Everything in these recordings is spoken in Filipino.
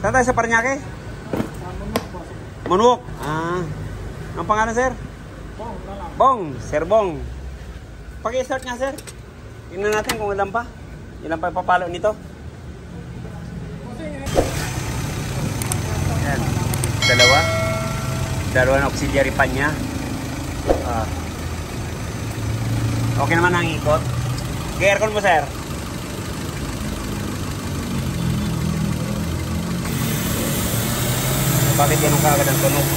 Saan tayo sa Parañaque? Monuok. Ang pangalan, sir? Bong. Sir Bong. Pag-i-start nga, sir. Tingnan natin kung ilan pa. Ilan pa ipapalo nito. Yan. Dalawa na auxiliary pan niya. Okay naman ang ikot. Aircon mo, sir. Bakit yan ang kagad ang tunog?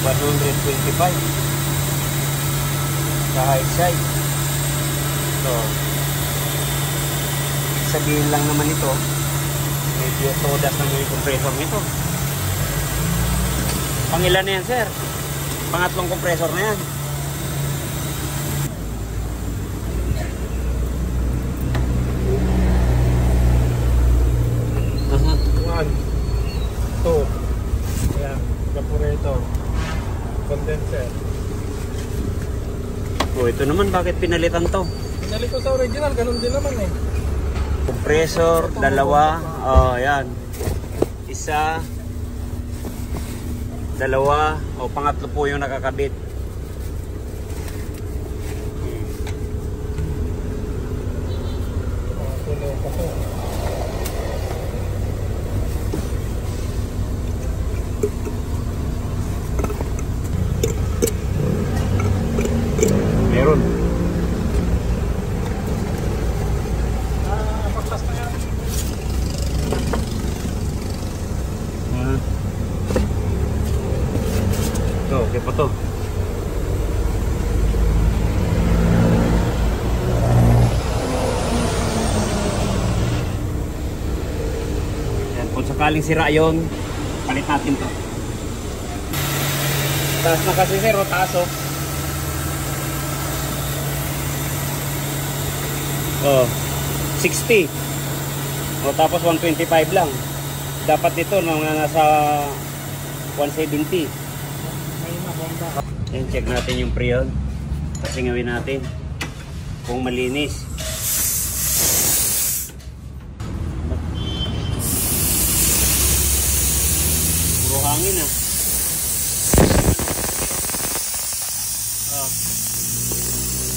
$125 sa high side. So, sabihin lang naman ito, medyo todas na yung compressor nito. Pangilan na yan, sir? Pangatlong compressor na yan. One, two. Ayan, evaporator, condenser. Ito naman, bakit pinalitan to? Pinalit ko sa original, ganun din naman eh. Compressor, dalawa. Ayan. Isa, dalawa, pangatlo po yung nakakabit. Meron. Pagtas na yan. Okay pa to. Yan, kung sakaling sira yun, palit natin to. Taas na kasi, sir, o taas, oh. 60. Tapos 125 lang. Dapat dito nasa 170. Yan, check natin yung preon. Kasi ngawin natin kung malinis. Puro hangin, ah.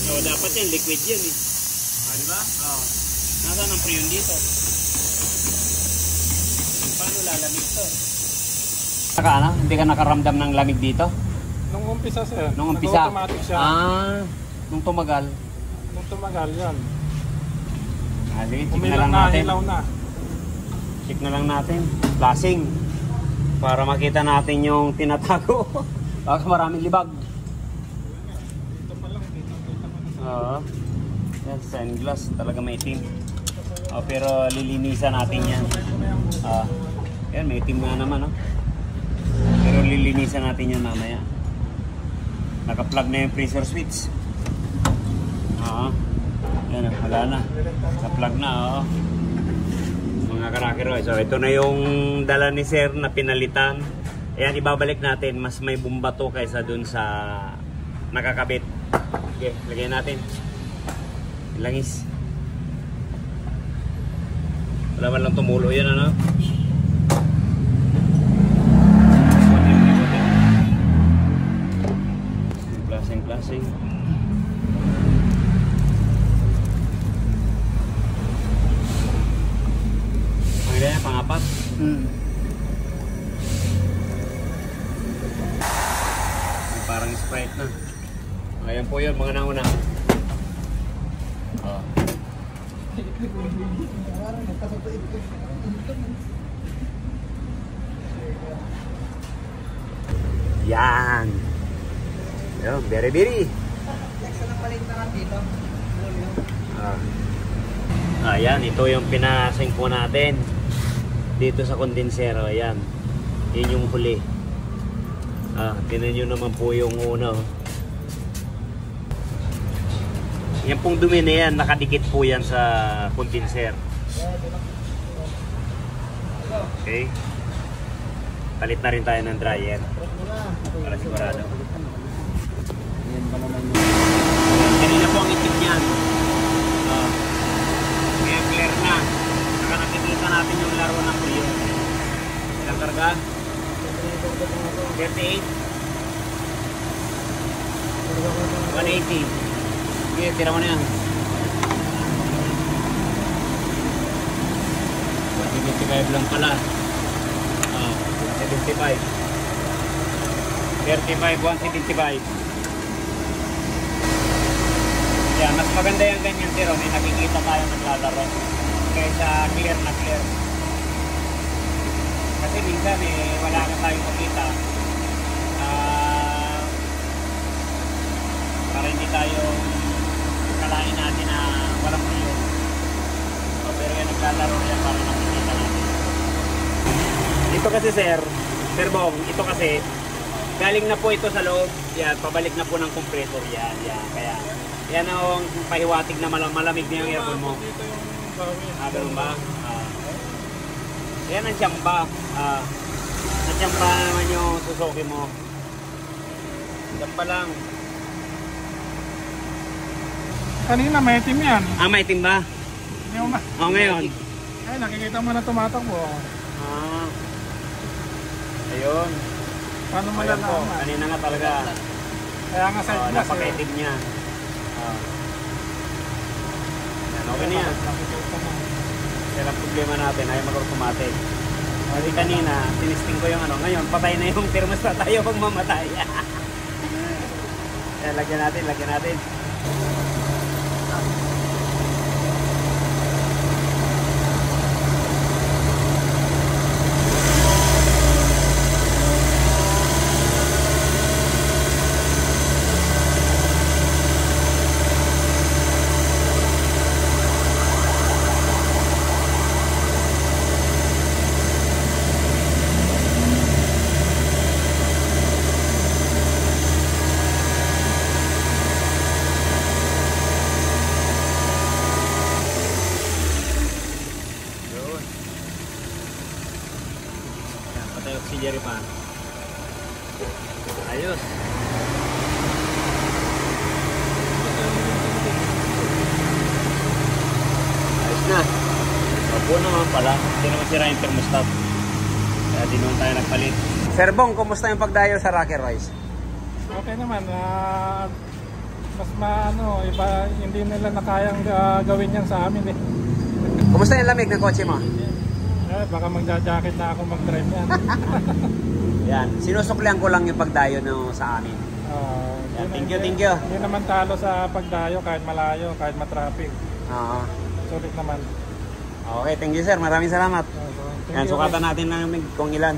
So, dapat yan, liquid yan, eh. Diba? Nasaan ang preon dito? Paano lalamig to? Hindi ka nakaramdam ng lamig dito? Nung umpisa, sir. Nung umpisa? Nag-automatic siya. Nung tumagal? Nung tumagal, yan. Check na lang natin. Hilaw na. Check na lang natin. Flashing. Para makita natin yung tinatago. Baka maraming libag. Dito pa lang. Yan, sunglass. Talaga may itim. Pero lilinisan natin yan. Yan, may itim nga naman. Pero lilinisan natin yan mamaya. Naka-plug na yung pressure switch. Yan, wala na. Naka-plug na. Mga karakero. So, ito na yung dala ni sir na pinalitan. Ayan, ibabalik natin. Mas may bomba to kaysa dun sa nakakabit. Okay, lagay natin. Langis. Wala man lang tumulo yan, ano? Klaseng. Ang ganyan, pangapat. Parang Sprite na. Ayan po yun, mga nauna. Yan. Yo, beri-beri. Ayan, ito yung pinasing po natin dito sa kondensero. Ayan. Yun yung huli. Tinan nyo naman po yung una. Yan pong dumi na yan, nakadikit po yan sa condenser. Okay. Palit na rin tayo ng dryer. Para sigurado. Kanina po ang itim niyan. Kaya clear na. Saka nakikita natin yung laro ng Priyo. Ilang karga? 38. 180. Sige, tira mo na yan. 175 lang pala. 75. 35, 175. Yan, mas maganda yung ganyan, pero may nakikita tayo naglalaro. Kaysa clear na clear. Kasi minsan wala na tayong makita. Para hindi tayo kalain natin na walang priyo. So, pero yan naglalaro yan para nakikita natin. Ito kasi sir Bong, ito kasi galing na po ito sa loob. Yan, pabalik na po ng compressor yan. Yan, kaya yan ang pahiwatig na malamig na yung aircon mo. Ganun ba? Yan ang tiyamba. Ang tiyamba naman yung Suzuki mo. Tiyamba lang. Kanina may itim yan. May itim ba? Ngayon. Ay, nakikita mo na tumatakbo. Ayun. Paano malalaman? Kanina nga talaga. Kaya nga side glass. Napaka-itim niya. Yan, okay na yan. Yan ang problema natin. Ayaw mag-automatic. Kasi kanina, sinisting ko yung ngayon, patay na yung thermostat. Tayo pag mamatay. Yan, lagyan natin. Auxiliary pa. Ayos. Ayos na. Mabuo naman pala. Hindi naman sira yung thermostat. Kaya di naman tayo nagpalit. Sir Bong, kumusta yung pagdayo sa Rocky Royce? Okay naman. Mas iba, hindi nila na kayang gawin yan sa amin eh. Kumusta yung lamig ng kotse mo? Baka magja-jacket na ako mag-drive yan. Yan, sinusuklihan ko lang yung pagdayo sa amin. Yan, thank you. Hindi naman talo sa pagdayo kahit malayo, kahit matraffic. Sulit naman. Okay, thank you sir. Maraming salamat. Yan, sukatan natin ng kung ilan.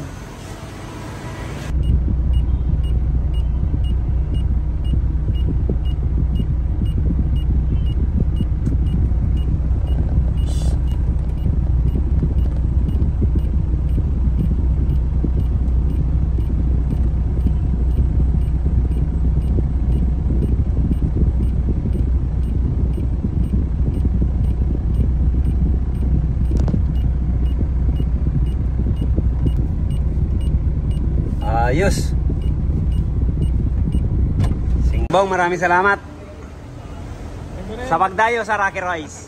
Ayos. Singbong, maraming salamat sa pagdayo sa Rocky Royce.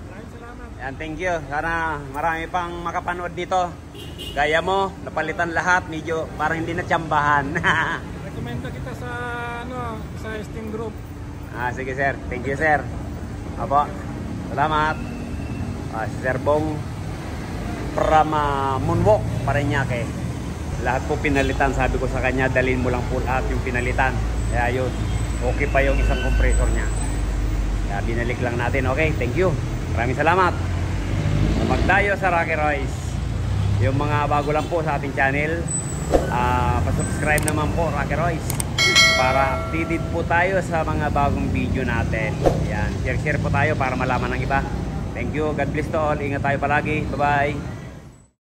Maraming salamat. Yan, thank you. Sana marami pang makapanood dito. Gaya mo, napalitan lahat, medyo parang hindi na tsambahan. Rekomenda kita sa sa Steam group. Sige sir, thank you sir. Apo, salamat. Si Sir Bong from Moonwalk, Parañaque. Lahat po pinalitan, sabi ko sa kanya, dalhin mo lang po lahat yung pinalitan. Kaya yun, okay pa yung isang compressor niya. Kaya binalik lang natin. Okay, thank you. Maraming salamat. Magdayo sa Rocky Royce. Yung mga bago lang po sa ating channel, pa-subscribe naman po Rocky Royce para updated po tayo sa mga bagong video natin. Yan, share po tayo para malaman ng iba. Thank you. God bless to all. Ingat tayo palagi. Bye-bye.